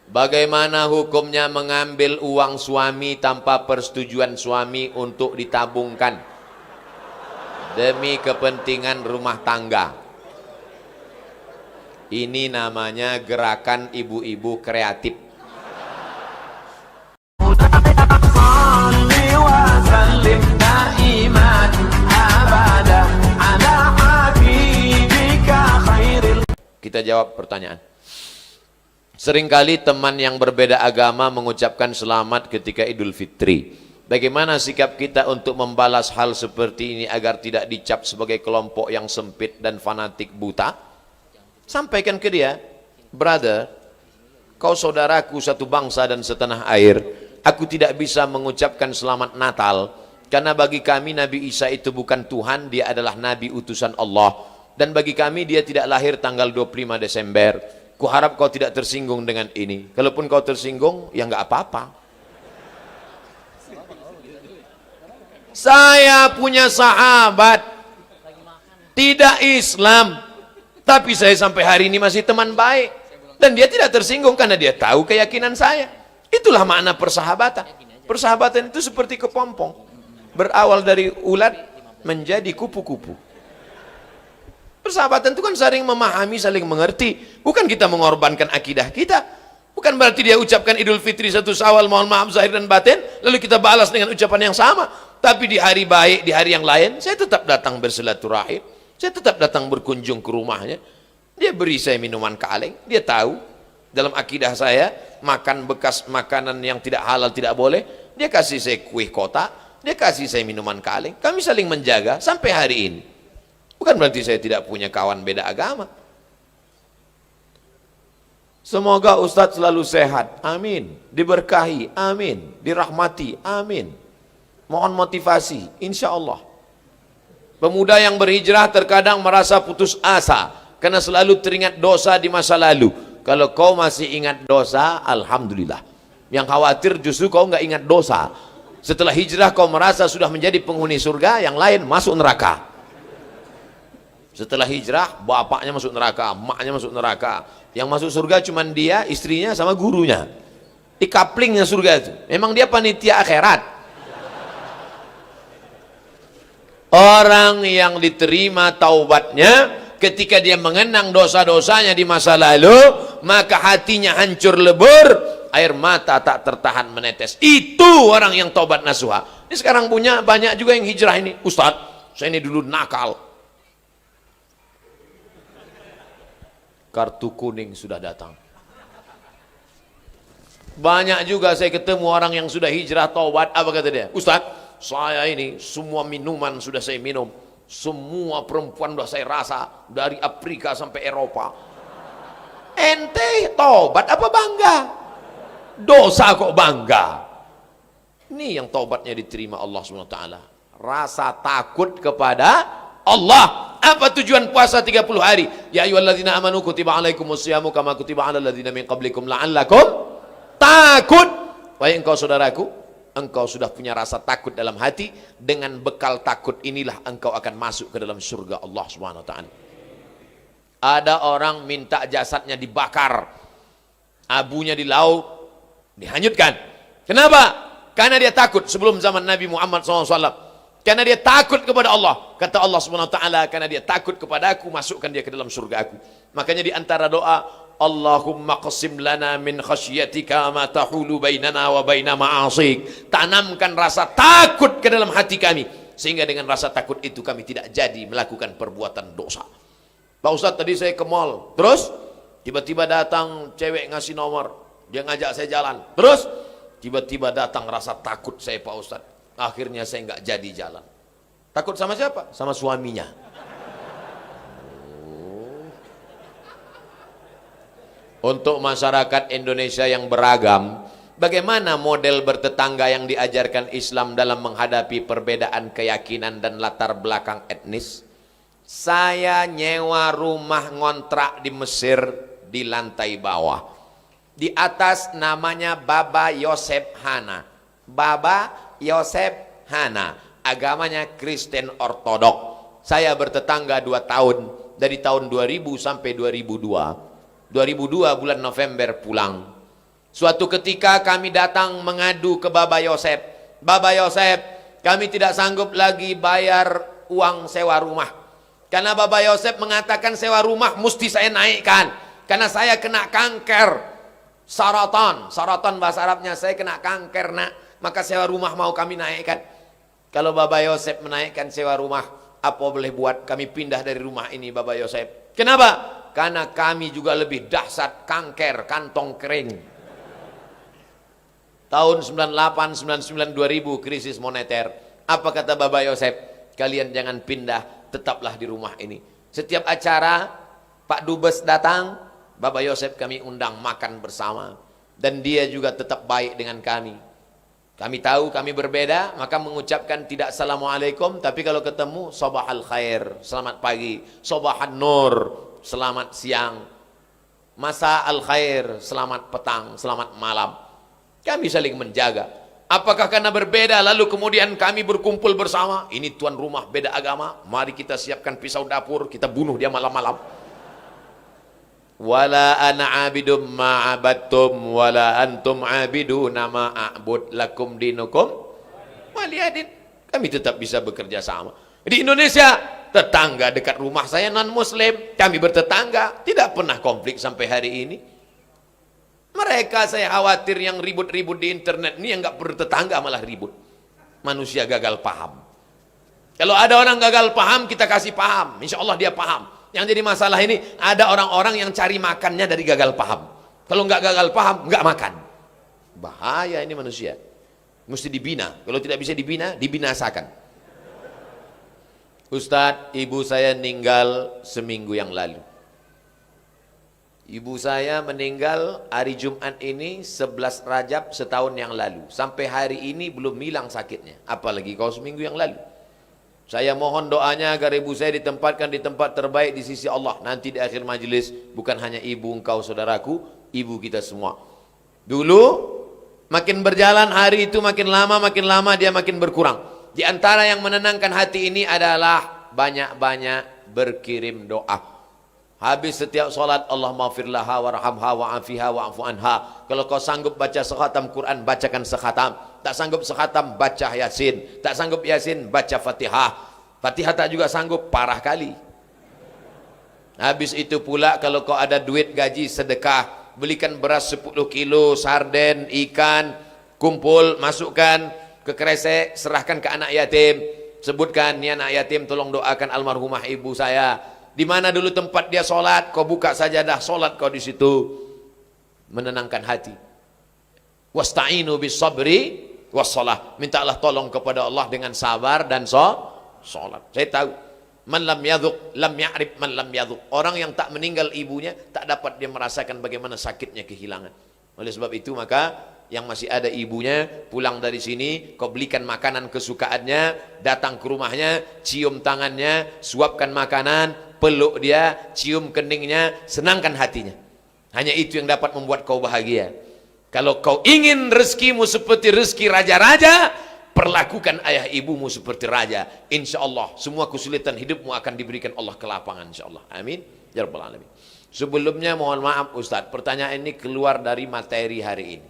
Bagaimana hukumnya mengambil uang suami tanpa persetujuan suami untuk ditabungkan demi kepentingan rumah tangga? Ini namanya gerakan ibu-ibu kreatif. Kita jawab pertanyaan. Seringkali teman yang berbeda agama mengucapkan selamat ketika Idul Fitri. Bagaimana sikap kita untuk membalas hal seperti ini agar tidak dicap sebagai kelompok yang sempit dan fanatik buta? Sampaikan ke dia, brother, kau saudaraku satu bangsa dan setanah air. Aku tidak bisa mengucapkan selamat Natal karena bagi kami Nabi Isa itu bukan Tuhan, dia adalah Nabi utusan Allah. Dan bagi kami dia tidak lahir tanggal 25 Desember. Kuharap kau tidak tersinggung dengan ini. Kalaupun kau tersinggung, ya nggak apa-apa. Saya punya sahabat tidak Islam, tapi saya sampai hari ini masih teman baik. Dan dia tidak tersinggung karena dia tahu keyakinan saya. Itulah makna persahabatan. Persahabatan itu seperti kepompong. Berawal dari ulat menjadi kupu-kupu. Persahabatan itu kan saling memahami, saling mengerti. Bukan kita mengorbankan akidah kita. Bukan berarti dia ucapkan Idul Fitri 1 Syawal, mohon maaf zahir dan batin, lalu kita balas dengan ucapan yang sama. Tapi di hari baik, di hari yang lain, saya tetap datang bersilaturahim. Saya tetap datang berkunjung ke rumahnya. Dia beri saya minuman kaleng. Dia tahu dalam akidah saya makan bekas makanan yang tidak halal tidak boleh. Dia kasih saya kue kotak, dia kasih saya minuman kaleng. Kami saling menjaga sampai hari ini. Bukan berarti saya tidak punya kawan beda agama. Semoga Ustadz selalu sehat, amin. Diberkahi, amin. Dirahmati, amin. Mohon motivasi, insya Allah. Pemuda yang berhijrah terkadang merasa putus asa karena selalu teringat dosa di masa lalu. Kalau kau masih ingat dosa, alhamdulillah. Yang khawatir justru kau nggak ingat dosa. Setelah hijrah kau merasa sudah menjadi penghuni surga, yang lain masuk neraka. Setelah hijrah, bapaknya masuk neraka, emaknya masuk neraka. Yang masuk surga cuma dia, istrinya, sama gurunya. Di kaplingnya surga itu. Memang dia panitia akhirat. Orang yang diterima taubatnya, ketika dia mengenang dosa-dosanya di masa lalu, maka hatinya hancur lebur, air mata tak tertahan menetes. Itu orang yang taubat nasuha. Ini sekarang punya banyak juga yang hijrah ini. Ustadz, saya ini dulu nakal. Kartu kuning sudah datang. Banyak juga saya ketemu orang yang sudah hijrah taubat. Apa kata dia? Ustadz, saya ini semua minuman sudah saya minum, semua perempuan sudah saya rasa, dari Afrika sampai Eropa. Ente taubat apa bangga? Dosa kok bangga? Ini yang taubatnya diterima Allah SWT. Rasa takut kepada Allah. Apa tujuan puasa 30 hari? Ya ayyuhalladzina amanu kutiba alaikumusyamu kama kutiba alal ladzina min qablikum la'allakum takut. Wahai engkau saudaraku, engkau sudah punya rasa takut dalam hati. Dengan bekal takut inilah engkau akan masuk ke dalam surga Allah Subhanahu wa taala. Ada orang minta jasadnya dibakar, abunya di laut dihanyutkan. Kenapa? Karena dia takut. Sebelum zaman Nabi Muhammad SAW, karena dia takut kepada Allah. Kata Allah SWT, karena dia takut kepada aku, masukkan dia ke dalam surga aku. Makanya di antara doa, Allahumma qasim lana min khasyatika ma tahulu bainana wa baina ma'asik. Tanamkan rasa takut ke dalam hati kami, sehingga dengan rasa takut itu kami tidak jadi melakukan perbuatan dosa. Pak Ustadz, tadi saya ke mall, terus tiba-tiba datang cewek ngasih nomor, dia ngajak saya jalan, terus tiba-tiba datang rasa takut saya, Pak Ustadz. Akhirnya saya nggak jadi jalan. Takut sama siapa? Sama suaminya. Untuk masyarakat Indonesia yang beragam, bagaimana model bertetangga yang diajarkan Islam dalam menghadapi perbedaan keyakinan dan latar belakang etnis? Saya nyewa rumah ngontrak di Mesir di lantai bawah. Di atas namanya Baba Yosef Hana. Baba Yosef Hana, agamanya Kristen Ortodok. Saya bertetangga 2 tahun, dari tahun 2000 sampai 2002. 2002 bulan November pulang. Suatu ketika kami datang mengadu ke Baba Yosef. Baba Yosef, kami tidak sanggup lagi bayar uang sewa rumah. Karena Baba Yosef mengatakan sewa rumah mesti saya naikkan. Karena saya kena kanker. Saratan. Saratan bahasa Arabnya, saya kena kanker nak. Maka sewa rumah mau kami naikkan. Kalau Baba Yosef menaikkan sewa rumah, apa boleh buat? Kami pindah dari rumah ini Baba Yosef. Kenapa? Karena kami juga lebih dahsyat kanker kantong kering. Tahun 98, 99, 2000 krisis moneter. Apa kata Baba Yosef? Kalian jangan pindah, tetaplah di rumah ini. Setiap acara Pak Dubes datang, Baba Yosef kami undang makan bersama. Dan dia juga tetap baik dengan kami. Kami tahu kami berbeda, maka mengucapkan tidak assalamualaikum, tapi kalau ketemu sabahal khair, selamat pagi, sabahan nur, selamat siang, masa al khair, selamat petang, selamat malam. Kami saling menjaga. Apakah karena berbeda lalu kemudian kami berkumpul bersama? Ini tuan rumah beda agama, mari kita siapkan pisau dapur, kita bunuh dia malam-malam. Wala ana abidum ma'abattum wala antum abiduna ma'abud lakum dinukum waliyadin. Kami tetap bisa bekerja sama. Di Indonesia, tetangga dekat rumah saya non muslim, kami bertetangga, tidak pernah konflik sampai hari ini. Mereka saya khawatir yang ribut-ribut di internet ini yang nggak bertetangga malah ribut. Manusia gagal paham. Kalau ada orang gagal paham, kita kasih paham. Insya Allah dia paham. Yang jadi masalah ini ada orang-orang yang cari makannya dari gagal paham. Kalau nggak gagal paham, nggak makan. Bahaya ini manusia. Mesti dibina. Kalau tidak bisa dibina, dibinasakan. Ustadz, ibu saya meninggal seminggu yang lalu. Ibu saya meninggal hari Jumat ini 11 Rajab setahun yang lalu. Sampai hari ini belum hilang sakitnya. Apalagi kalau seminggu yang lalu. Saya mohon doanya agar ibu saya ditempatkan di tempat terbaik di sisi Allah. Nanti di akhir majelis, bukan hanya ibu engkau saudaraku, ibu kita semua. Dulu makin berjalan hari itu makin lama dia makin berkurang. Di antara yang menenangkan hati ini adalah banyak-banyak berkirim doa. Habis setiap solat, Allahumma firlaha warhamha wa'afiha wa'afu anha. Kalau kau sanggup baca sekhatam Quran, bacakan sekhatam. Tak sanggup sekhatam, baca Yasin. Tak sanggup Yasin, baca Fatihah. Fatihah tak juga sanggup, parah kali. Habis itu pula kalau kau ada duit gaji sedekah, belikan beras 10 kilo, sarden, ikan, kumpul, masukkan ke kresek, serahkan ke anak yatim. Sebutkan, ni anak yatim tolong doakan almarhumah ibu saya. Di mana dulu tempat dia solat, kau buka sajadah solat kau di situ, menenangkan hati. Wasta'inu bis sabri wassalah. Mintalah tolong kepada Allah dengan sabar dan solat. Saya tahu, man lam yadhuq lam ya'rif man lam yadhuq. Orang yang tak meninggal ibunya tak dapat dia merasakan bagaimana sakitnya kehilangan. Oleh sebab itu maka yang masih ada ibunya pulang dari sini, kau belikan makanan kesukaannya, datang ke rumahnya, cium tangannya, suapkan makanan, peluk dia, cium keningnya, senangkan hatinya. Hanya itu yang dapat membuat kau bahagia. Kalau kau ingin rezekimu seperti rezeki raja-raja, perlakukan ayah ibumu seperti raja. Insya Allah semua kesulitan hidupmu akan diberikan Allah kelapangan, insya Allah. Amin ya rabbal alamin. Sebelumnya mohon maaf Ustadz, pertanyaan ini keluar dari materi hari ini.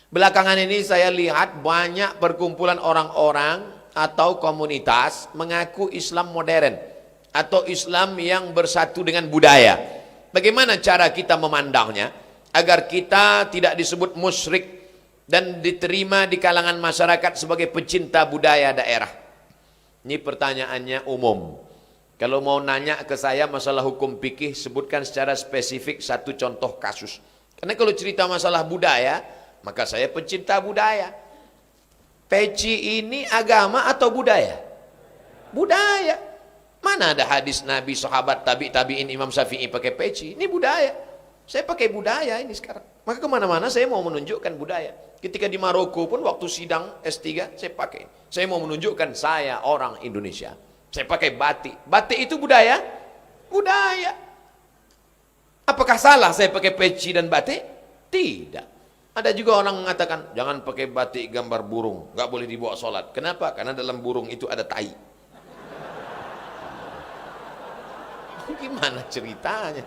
Belakangan ini saya lihat banyak perkumpulan orang-orang atau komunitas mengaku Islam modern atau Islam yang bersatu dengan budaya. Bagaimana cara kita memandangnya agar kita tidak disebut musyrik dan diterima di kalangan masyarakat sebagai pecinta budaya daerah? Ini pertanyaannya umum. Kalau mau nanya ke saya masalah hukum fikih, sebutkan secara spesifik satu contoh kasus. Karena kalau cerita masalah budaya, maka saya pecinta budaya. Peci ini agama atau budaya? Budaya. Mana ada hadis Nabi, sahabat, tabi'in, Imam Syafi'i pakai peci? Ini budaya. Saya pakai budaya ini sekarang. Maka kemana-mana saya mau menunjukkan budaya. Ketika di Maroko pun waktu sidang S3 saya pakai. Saya mau menunjukkan saya orang Indonesia. Saya pakai batik. Batik itu budaya? Budaya. Apakah salah saya pakai peci dan batik? Tidak. Ada juga orang mengatakan, jangan pakai batik gambar burung, nggak boleh dibawa sholat. Kenapa? Karena dalam burung itu ada tai. Gimana ceritanya?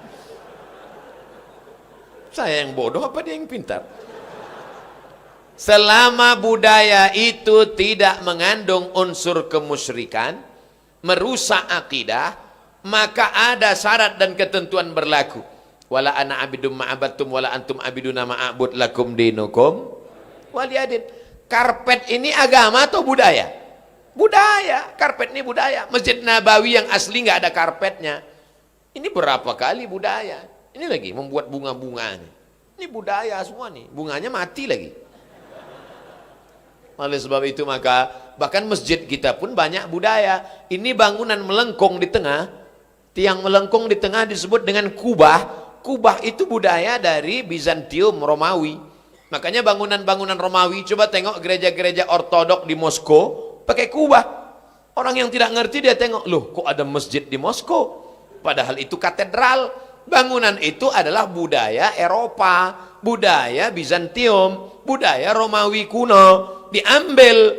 Saya yang bodoh apa dia yang pintar? Selama budaya itu tidak mengandung unsur kemusyrikan, merusak akidah, maka ada syarat dan ketentuan berlaku. Wala ana abidum ma'abattum wala antum abiduna ma'abud lakum dinukum waliyadin. Karpet ini agama atau budaya? Budaya. Karpet ini budaya. Masjid Nabawi yang asli nggak ada karpetnya. Ini berapa kali budaya? Ini lagi membuat bunga-bunga. Ini budaya semua nih. Bunganya mati lagi. Oleh sebab itu maka bahkan masjid kita pun banyak budaya. Ini bangunan melengkung di tengah. Tiang melengkung di tengah disebut dengan kubah. Kubah itu budaya dari Bizantium, Romawi. Makanya bangunan-bangunan Romawi, coba tengok gereja-gereja ortodok di Moskow pakai kubah. Orang yang tidak ngerti dia tengok, loh kok ada masjid di Moskow? Padahal itu katedral. Bangunan itu adalah budaya Eropa, budaya Bizantium, budaya Romawi kuno. Diambil,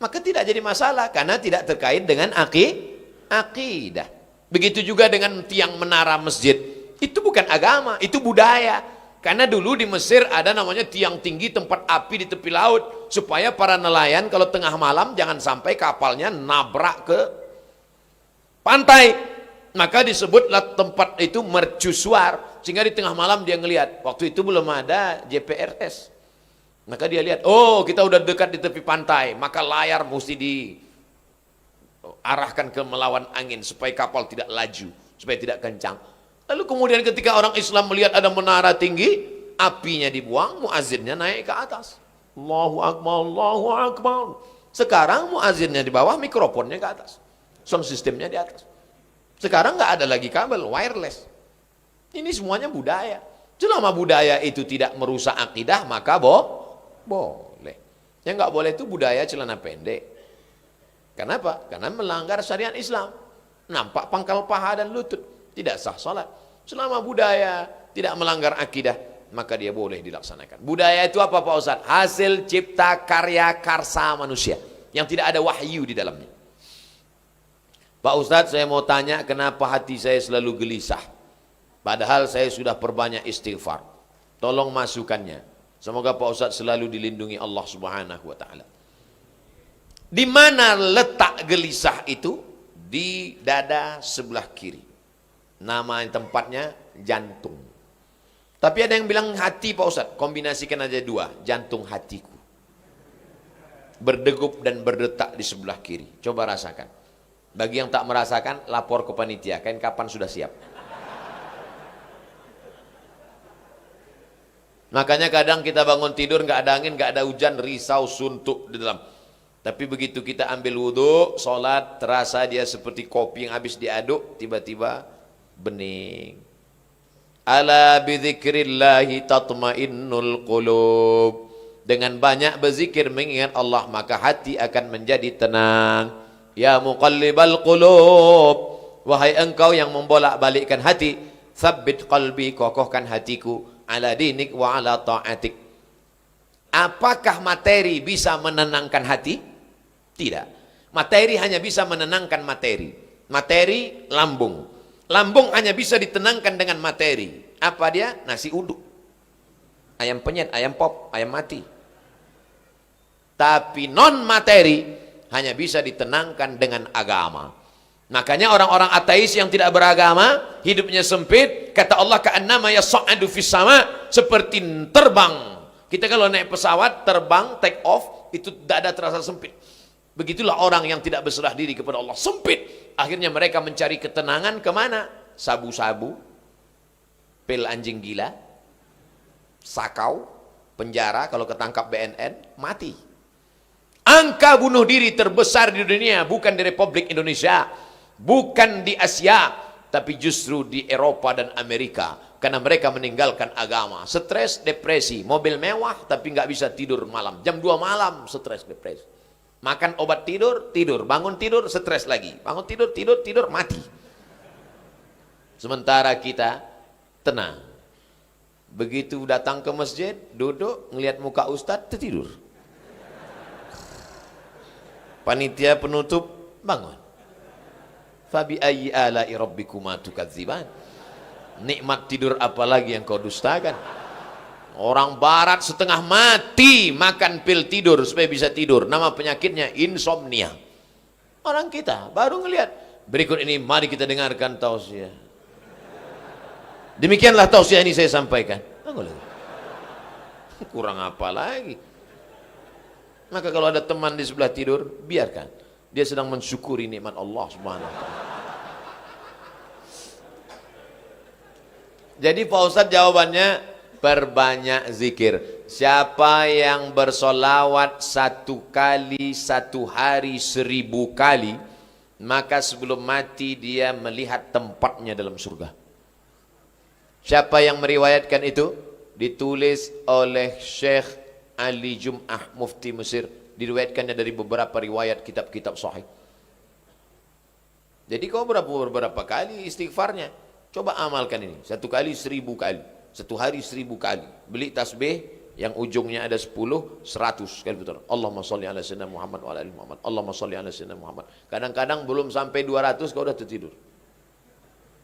maka tidak jadi masalah karena tidak terkait dengan akidah. Begitu juga dengan tiang menara masjid, itu bukan agama, itu budaya. Karena dulu di Mesir ada namanya tiang tinggi tempat api di tepi laut, supaya para nelayan kalau tengah malam jangan sampai kapalnya nabrak ke pantai. Maka disebutlah tempat itu mercusuar, sehingga di tengah malam dia ngelihat. Waktu itu belum ada GPRS. Maka dia lihat, oh kita udah dekat di tepi pantai, maka layar mesti diarahkan ke melawan angin supaya kapal tidak laju, supaya tidak kencang. Lalu kemudian ketika orang Islam melihat ada menara tinggi, apinya dibuang, muazzinnya naik ke atas. Allahu Akbar, Allahu Akbar. Sekarang muazzinnya di bawah, mikrofonnya ke atas. Sound systemnya di atas. Sekarang nggak ada lagi kabel, wireless. Ini semuanya budaya. Selama budaya itu tidak merusak akidah, maka boleh. Yang nggak boleh itu budaya celana pendek. Kenapa? Karena melanggar syariat Islam. Nampak pangkal paha dan lutut. Tidak sah salat. Selama budaya tidak melanggar akidah, maka dia boleh dilaksanakan. Budaya itu apa Pak Ustaz? Hasil cipta karya karsa manusia yang tidak ada wahyu di dalamnya. Pak Ustaz, saya mau tanya kenapa hati saya selalu gelisah? Padahal saya sudah perbanyak istighfar. Tolong masukannya. Semoga Pak Ustaz selalu dilindungi Allah Subhanahu wa taala. Di mana letak gelisah itu? Di dada sebelah kiri. Nama tempatnya jantung. Tapi ada yang bilang hati Pak Ustaz, kombinasikan aja dua, jantung hatiku. Berdegup dan berdetak di sebelah kiri. Coba rasakan. Bagi yang tak merasakan, lapor ke panitia. Kapan sudah siap? Makanya kadang kita bangun tidur nggak ada angin, nggak ada hujan, risau, suntuk di dalam. Tapi begitu kita ambil wudhu, sholat, terasa dia seperti kopi yang habis diaduk, tiba-tiba bening. Ala bidzikrillahi tatmainnul qulub. Dengan banyak berzikir mengingat Allah, maka hati akan menjadi tenang. Ya muqallibal qulub, wahai engkau yang membolak-balikkan hati, tsabbit qalbi, kokohkan hatiku, ala dinik wa ala ta'atik. Apakah materi bisa menenangkan hati? Tidak. Materi hanya bisa menenangkan materi. Materi lambung. Lambung hanya bisa ditenangkan dengan materi. Apa dia? Nasi uduk, ayam penyet, ayam pop, ayam mati. Tapi non materi hanya bisa ditenangkan dengan agama. Makanya orang-orang ateis yang tidak beragama, hidupnya sempit, kata Allah ka'annama yas'adu fis sama, seperti terbang. Kita kalau naik pesawat, terbang, take off, itu dada terasa sempit. Begitulah orang yang tidak berserah diri kepada Allah, sempit. Akhirnya mereka mencari ketenangan kemana? Sabu-sabu, pil anjing gila, sakau, penjara, kalau ketangkap BNN, mati. Angka bunuh diri terbesar di dunia, bukan di Republik Indonesia, bukan di Asia, tapi justru di Eropa dan Amerika. Karena mereka meninggalkan agama. Stres, depresi, mobil mewah tapi nggak bisa tidur malam. Jam 2 malam stres, depresi. Makan obat tidur, tidur. Bangun tidur, stres lagi. Bangun tidur, tidur, mati. Sementara kita tenang. Begitu datang ke masjid, duduk, ngelihat muka ustadz, tertidur. Panitia penutup, bangun. Fabi ayyi ala'i rabbikuma tukadziban. Nikmat tidur apalagi yang kau dustakan? Orang barat setengah mati makan pil tidur supaya bisa tidur. Nama penyakitnya insomnia. Orang kita baru ngelihat. Berikut ini mari kita dengarkan tausiah. Demikianlah tausiah ini saya sampaikan. Kurang apa lagi? Maka kalau ada teman di sebelah tidur, biarkan. Dia sedang mensyukuri nikmat Allah Subhanahu wa taala. Jadi Pak Ustadz jawabannya, perbanyak zikir. Siapa yang bersolawat 1 kali 1 hari 1000 kali, maka sebelum mati dia melihat tempatnya dalam surga. Siapa yang meriwayatkan itu? Ditulis oleh Syekh Ali Jum'ah Mufti Mesir. Diriwayatkannya dari beberapa riwayat kitab-kitab sahih. Jadi kau beberapa kali istighfarnya. Coba amalkan ini. 1 kali 1000 kali. 1 hari 1000 kali. Beli tasbih yang ujungnya ada 10, 100 kali betul. Allahumma sholli ala sayyidina Muhammad wa ala ali Muhammad. Allahumma sholli ala sayyidina Muhammad. Kadang-kadang belum sampai 200 kau udah tertidur.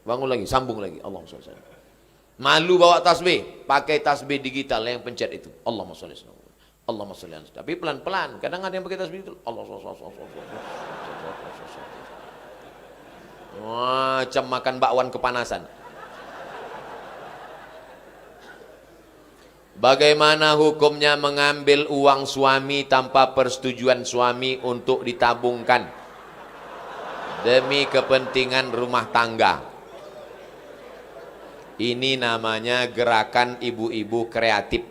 Bangun lagi, sambung lagi. Allahumma sholli ala sayyidina. Malu bawa tasbih, pakai tasbih digital yang pencet itu. Allahumma sholli ala sayyidina Muhammad. Allahumma sholli ala sayyidina. Tapi pelan-pelan. Kadang ada yang pakai tasbih itu. Macam makan bakwan kepanasan. Bagaimana hukumnya mengambil uang suami tanpa persetujuan suami untuk ditabungkan demi kepentingan rumah tangga? Ini namanya gerakan ibu-ibu kreatif.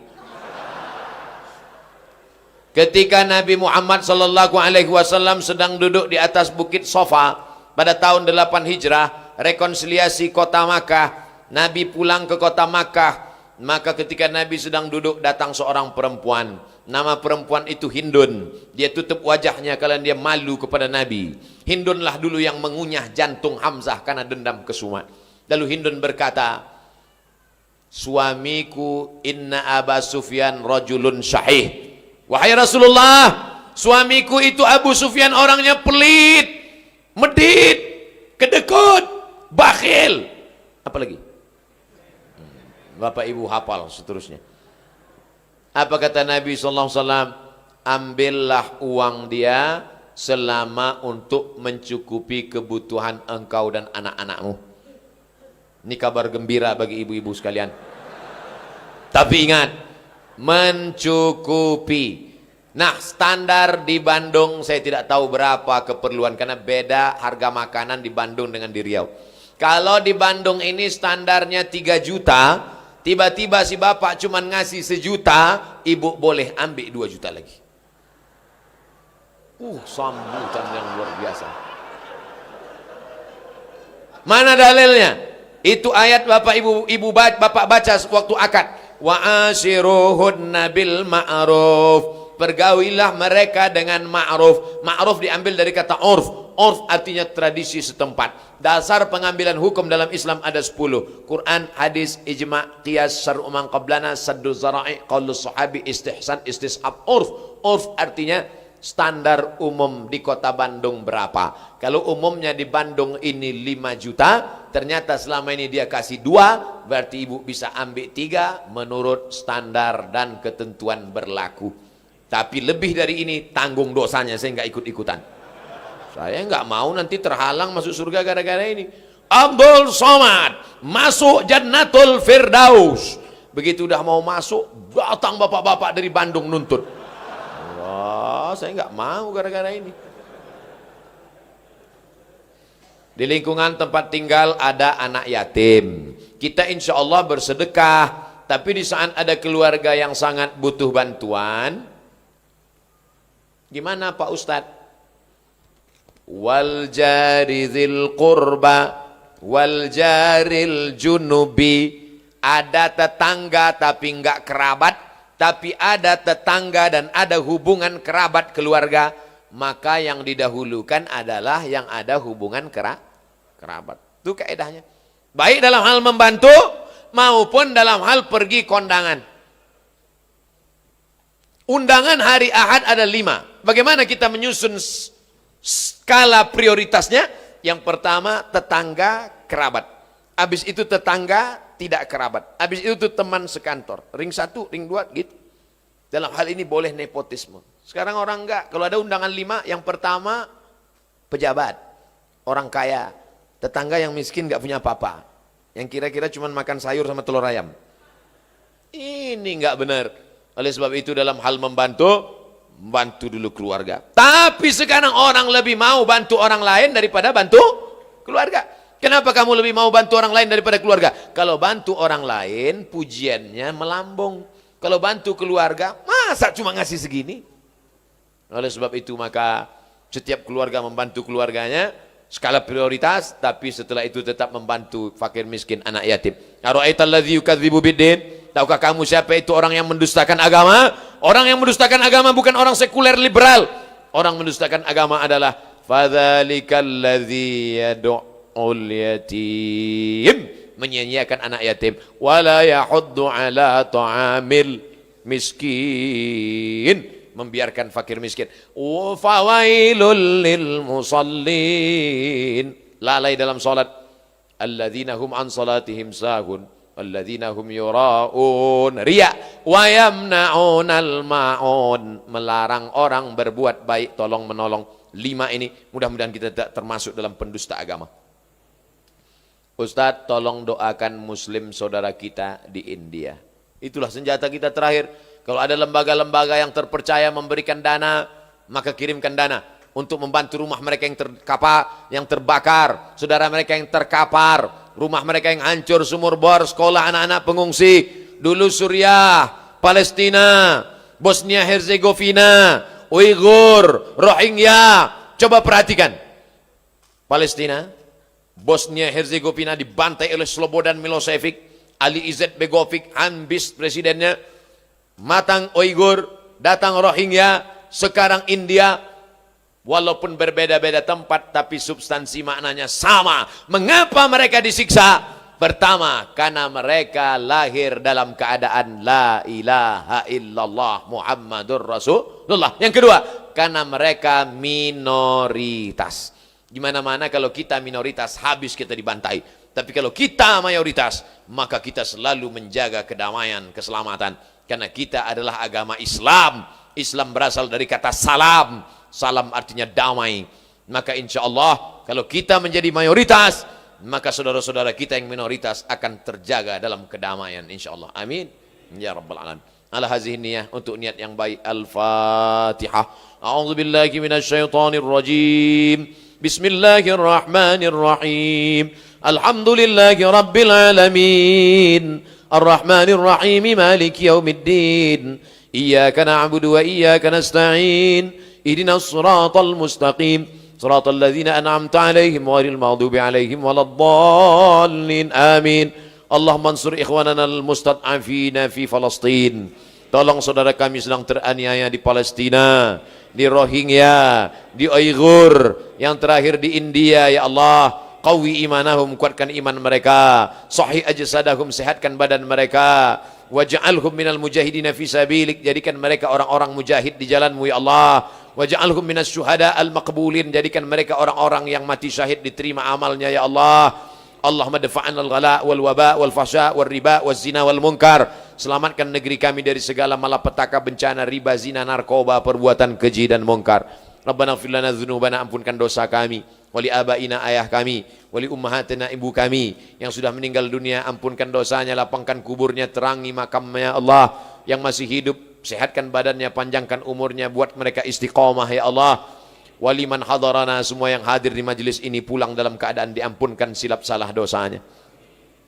Ketika Nabi Muhammad SAW sedang duduk di atas bukit Sofa pada tahun 8 Hijrah, rekonsiliasi kota Makkah, Nabi pulang ke kota Makkah. Maka ketika Nabi sedang duduk, datang seorang perempuan. Nama perempuan itu Hindun. Dia tutup wajahnya karena dia malu kepada Nabi. Hindunlah dulu yang mengunyah jantung Hamzah karena dendam kesumat. Lalu Hindun berkata, suamiku inna Aba Sufyan rajulun syahih. Wahai Rasulullah, suamiku itu Abu Sufyan orangnya pelit, medit, kedekut, bakhil. Apa lagi? Bapak ibu hafal seterusnya. Apa kata Nabi SAW? Ambillah uang dia selama untuk mencukupi kebutuhan engkau dan anak-anakmu. Ini kabar gembira bagi ibu-ibu sekalian. Tapi ingat, mencukupi. Nah, standar di Bandung saya tidak tahu berapa keperluan karena beda harga makanan di Bandung dengan di Riau. Kalau di Bandung ini standarnya 3 juta, tiba-tiba si bapak cuma ngasih 1 juta, ibu boleh ambil 2 juta lagi. Sambutan yang luar biasa. Mana dalilnya? Itu ayat bapak ibu bapak baca waktu akad. Wa ashiruhunna bil ma'ruf. Pergaulilah mereka dengan ma'ruf. Ma'ruf diambil dari kata urf. Urf artinya tradisi setempat. Dasar pengambilan hukum dalam Islam ada 10. Quran, hadis, ijma', qiyas, syar'u man qablana, saddu zara'i, qaulu sahabi, istihsan, istishab, urf. Urf artinya standar umum di kota Bandung berapa. Kalau umumnya di Bandung ini 5 juta, ternyata selama ini dia kasih 2, berarti ibu bisa ambil 3 menurut standar dan ketentuan berlaku. Tapi lebih dari ini tanggung dosanya, saya nggak ikut-ikutan. Saya nggak mau nanti terhalang masuk surga gara-gara ini. Abdul Somad masuk Jannatul Firdaus. Begitu udah mau masuk, datang bapak-bapak dari Bandung nuntut. Wah, saya nggak mau gara-gara ini. Di lingkungan tempat tinggal ada anak yatim. Kita insya Allah bersedekah. Tapi di saat ada keluarga yang sangat butuh bantuan, gimana Pak Ustadz? Wal jari dzil qurba wal jaril junubi. Ada tetangga tapi enggak kerabat, tapi ada tetangga dan ada hubungan kerabat keluarga, maka yang didahulukan adalah yang ada hubungan kerabat. Itu kaedahnya. Baik dalam hal membantu maupun dalam hal pergi kondangan. Undangan hari Ahad ada 5. Bagaimana kita menyusun skala prioritasnya? Yang pertama tetangga kerabat. habis itu tetangga, tidak kerabat, habis itu teman sekantor, ring 1, ring 2 gitu. Dalam hal ini boleh nepotisme. Sekarang orang enggak, kalau ada undangan 5, yang pertama pejabat, orang kaya, tetangga yang miskin enggak punya apa-apa, yang kira-kira cuma makan sayur sama telur ayam. Ini enggak benar. Oleh sebab itu dalam hal membantu dulu keluarga. Tapi sekarang orang lebih mau bantu orang lain daripada bantu keluarga. Kenapa kamu lebih mau bantu orang lain daripada keluarga? Kalau bantu orang lain, pujiannya melambung. Kalau bantu keluarga, masa cuma ngasih segini? Oleh sebab itu maka setiap keluarga membantu keluarganya, skala prioritas, tapi setelah itu tetap membantu fakir miskin, anak yatim. Ara'aital ladzi yukadzibu biddin? Tahukah kamu siapa itu orang yang mendustakan agama? Orang yang mendustakan agama bukan orang sekuler liberal. Orang mendustakan agama adalah fadzalikal ladzi yad'ul yatim, menyanyiakan anak yatim, wala yahuddu ala ta'amil miskin, membiarkan fakir miskin. Fawailul lil musallin, lalai dalam salat. Alladzina hum an salatihim sahun, alladzina hum yura'un, riya, wa yamna'unal ma'un, melarang orang berbuat baik, tolong menolong. 5 ini mudah-mudahan kita tidak termasuk dalam pendusta agama. Ustadz, tolong doakan muslim saudara kita di India. Itulah senjata kita terakhir. Kalau ada lembaga-lembaga yang terpercaya memberikan dana, maka kirimkan dana untuk membantu rumah mereka yang yang terbakar, saudara mereka yang terkapar, rumah mereka yang hancur, sumur bor, sekolah anak-anak pengungsi. Dulu Suriah, Palestina, Bosnia Herzegovina, Uighur, Rohingya. Coba perhatikan. Palestina, Bosnia Herzegovina dibantai oleh Slobodan Milosevic, Ali Izzet Begovic, habis presidennya. Matang Uighur, datang Rohingya, sekarang India. Walaupun berbeda-beda tempat, tapi substansi maknanya sama. Mengapa mereka disiksa? Pertama, karena mereka lahir dalam keadaan la ilaha illallah Muhammadur Rasulullah. Yang kedua, karena mereka minoritas. Gimana-mana kalau kita minoritas, habis kita dibantai. Tapi kalau kita mayoritas, maka kita selalu menjaga kedamaian, keselamatan. Karena kita adalah agama Islam. Islam berasal dari kata salam. Salam artinya damai. Maka insya Allah kalau kita menjadi mayoritas, maka saudara-saudara kita yang minoritas akan terjaga dalam kedamaian insya Allah. Amin ya rabbal alamin. Ala hazihi niyah, untuk niat yang baik. Al-Fatihah. A'udzu billahi minasyaitonir rajim. Bismillahirrahmanirrahim. Alhamdulillahi rabbil alamin. Ar-Rahmanir Rahim, Maliki yaumiddin. Iyyaka na'budu wa iyyaka nasta'in. Ihdinas siratal mustaqim, siratal ladzina an'amta 'alaihim ghairil maghdubi 'alaihim waladdallin. Amin. Allahumma ansur ikhwanana al-mustad'afina fi Palestin. Tolong saudara kami sedang teraniaya di Palestina, di Rohingya, di Uighur, yang terakhir di India. Ya Allah, qawi imanahum, kuatkan iman mereka. Sahih ajsadahum, sehatkan badan mereka. Waj'alhum minal mujahidina fi sabilik, jadikan mereka orang-orang mujahid di jalanmu ya Allah. Waj'alhum minas syuhada al-maqbulin, jadikan mereka orang-orang yang mati syahid, diterima amalnya ya Allah. Allahumma dafa'an al-ghala wal waba wal fahsya wal riba wal zina wal munkar. Selamatkan negeri kami dari segala malapetaka, bencana, riba, zina, narkoba, perbuatan keji dan munkar. Rabbana ighfir lana dzunubana, ampunkan dosa kami. Wali abaina, ayah kami. Wali ummahatina, ibu kami yang sudah meninggal dunia, ampunkan dosanya, lapangkan kuburnya, terangi makamnya Allah. Yang masih hidup, sehatkan badannya, panjangkan umurnya, buat mereka istiqamah ya Allah. Wali man hadarana, semua yang hadir di majelis ini pulang dalam keadaan diampunkan silap salah dosanya.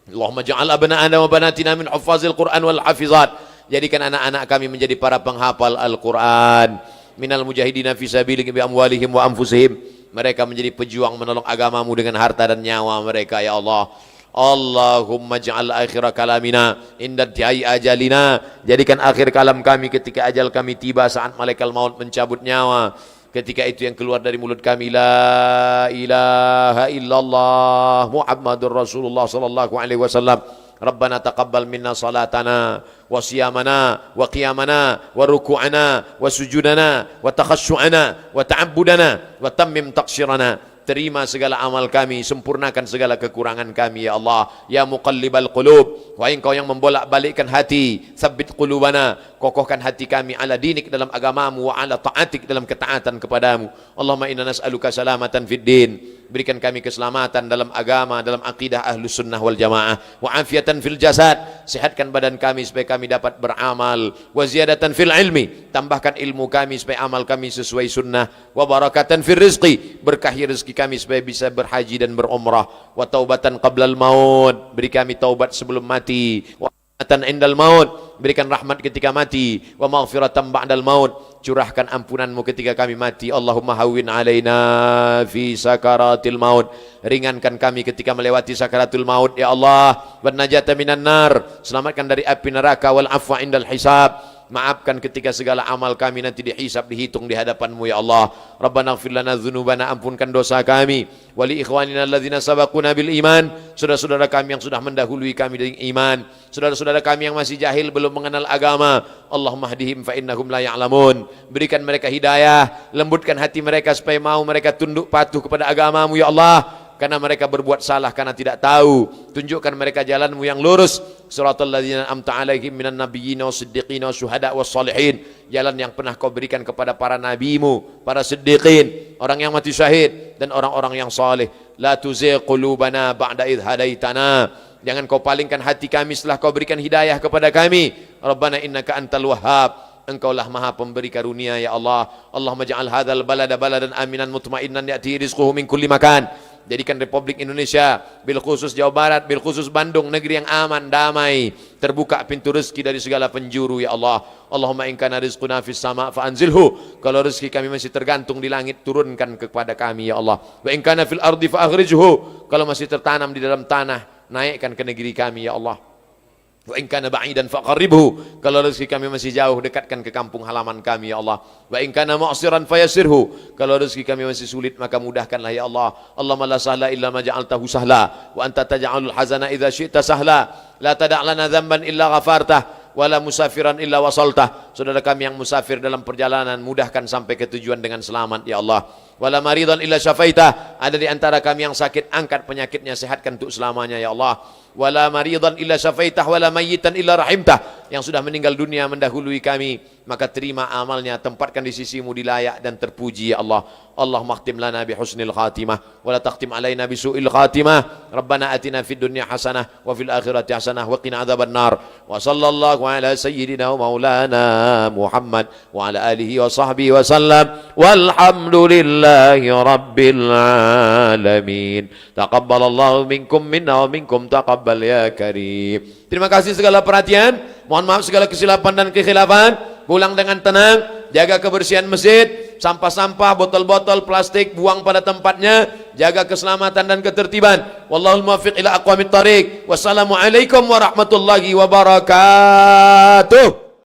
Allahumma ja'al abna'ana wa banatina min huffazil Qur'an wal hafizat. Jadikan anak-anak kami menjadi para penghafal Al-Quran. Minal mujahidina fi sabilika bi amwalihim wa anfusihim. Mereka menjadi pejuang menolong agamamu dengan harta dan nyawa mereka ya Allah. Allahumma ja'al akhir kalamina inda tiai ajalina. Jadikan akhir kalam kami ketika ajal kami tiba, saat malaikat maut mencabut nyawa. Ketika itu yang keluar dari mulut kami, la ilaha illallah Muhammadur Rasulullah sallallahu alaihi wasallam. Rabbana taqabbal minna salatana wa siyamana wa qiyamana wa ruku'ana wa sujudana wa takhashu'ana wa ta'abbudana wa tammim taqsirana terima segala amal kami, sempurnakan segala kekurangan kami ya Allah. Ya muqallibal qulub, wahai Engkau yang membolak-balikkan hati, tsabbit qulubana, kokohkan hati kami ala dinik, dalam agamamu, wa ala ta'atik, dalam ketaatan kepadamu. Allahumma inna nas'aluka salamatan fid din, berikan kami keselamatan dalam agama, dalam akidah ahlus sunnah wal jamaah, wa afiatan fil jasad, sehatkan badan kami supaya kami dapat beramal, wa ziyadatan fil ilmi, tambahkan ilmu kami supaya amal kami sesuai sunnah, wa barakatan fil rizqi, berkahi rezeki kami supaya bisa berhaji dan berumrah, wa taubatan qablal maut, beri kami taubat sebelum mati, wa rahmatan indal maut, berikan rahmat ketika mati, wa maghfiratan ba'dal maut, curahkan ampunanmu ketika kami mati. Allahumma hawwin alaina fi sakaratil maut, ringankan kami ketika melewati sakaratul maut ya Allah. Wan najata minan nar, selamatkan dari api neraka. Wal afwa indal hisab, maafkan ketika segala amal kami nanti dihisab, dihitung di hadapanmu ya Allah. Rabbana ighfir lana dzunubana, ampunkan dosa kami. Wali ikhwanina alladzina sabaquna bil iman, saudara-saudara kami yang sudah mendahului kami dengan iman, saudara-saudara kami yang masih jahil belum mengenal agama, Allahumma hdihim fa innahum la ya'lamun, berikan mereka hidayah, lembutkan hati mereka supaya mau mereka tunduk patuh kepada agamamu ya Allah. Karena mereka berbuat salah karena tidak tahu, tunjukkan mereka jalanmu yang lurus. Siratal ladzina an'amta 'alaihim minan nabiyyin wasiddiqin wasyuhada wassalihin, jalan yang pernah kau berikan kepada para nabimu, para siddiqin, orang yang mati syahid, dan orang-orang yang saleh. La tuzigh qulubana ba'da idh hadaitana, jangan kau palingkan hati kami setelah kau berikan hidayah kepada kami. Rabbana innaka antal wahhab, Engkaulah maha pemberi karunia ya Allah. Allahumma ja'al hadzal balada baladan aminan mutmainnan ya'ti rizquhu min kulli makan, jadikan Republik Indonesia, bil khusus Jawa Barat, bil khusus Bandung, negeri yang aman, damai, terbuka pintu rezeki dari segala penjuru ya Allah. Allahumma in kana rizquna fis sama' fa anzilhu, kalau rezeki kami masih tergantung di langit, turunkan kepada kami ya Allah. Wa in kana fil ardi fa akhrijhu, kalau masih tertanam di dalam tanah, naikkan ke negeri kami ya Allah. Wa in kana ba'idan faqarribhu, kalau rezeki kami masih jauh, dekatkan ke kampung halaman kami ya Allah. Wa in kana mu'siran fayassirhu, kalau rezeki kami masih sulit maka mudahkanlah ya Allah. Allahumma la sahla illa ma ja'altahu sahla wa anta taj'alul hazana idza syi'ta sahla, la tada' lana dzamban illa ghafartah wala musafiran illa wasaltah, saudara kami yang musafir dalam perjalanan, mudahkan sampai ke tujuan dengan selamat ya Allah. Wala maridan illa syafaitah, ada di antara kami yang sakit, angkat penyakitnya, sehatkan untuk selamanya ya Allah. Wala maridan illa syafaitah wala mayyitan illa rahimtah, yang sudah meninggal dunia mendahului kami, maka terima amalnya, tempatkan di sisimu di layak dan terpuji ya Allah. Allahumma khtim lana bi husnil khatimah wa la takhtim alaina bi su'il khatimah. Rabbana atina fid dunya hasanah wa fil akhirati hasanah wa qina adzaban nar. Wa sallallahu ala sayyidina wa maulana Muhammad wa ala alihi wa sahbihi wa sallam. Walhamdulillahi rabbil alamin. Taqabbalallahu minkum minna wa minkum taqabbal ya karim. Terima kasih segala perhatian. Mohon maaf segala kesilapan dan kekhilafan. Pulang dengan tenang, jaga kebersihan masjid, sampah-sampah, botol-botol plastik buang pada tempatnya, jaga keselamatan dan ketertiban. Wallahul muwaffiq ila aqwamit thariq. Wassalamualaikum warahmatullahi wabarakatuh.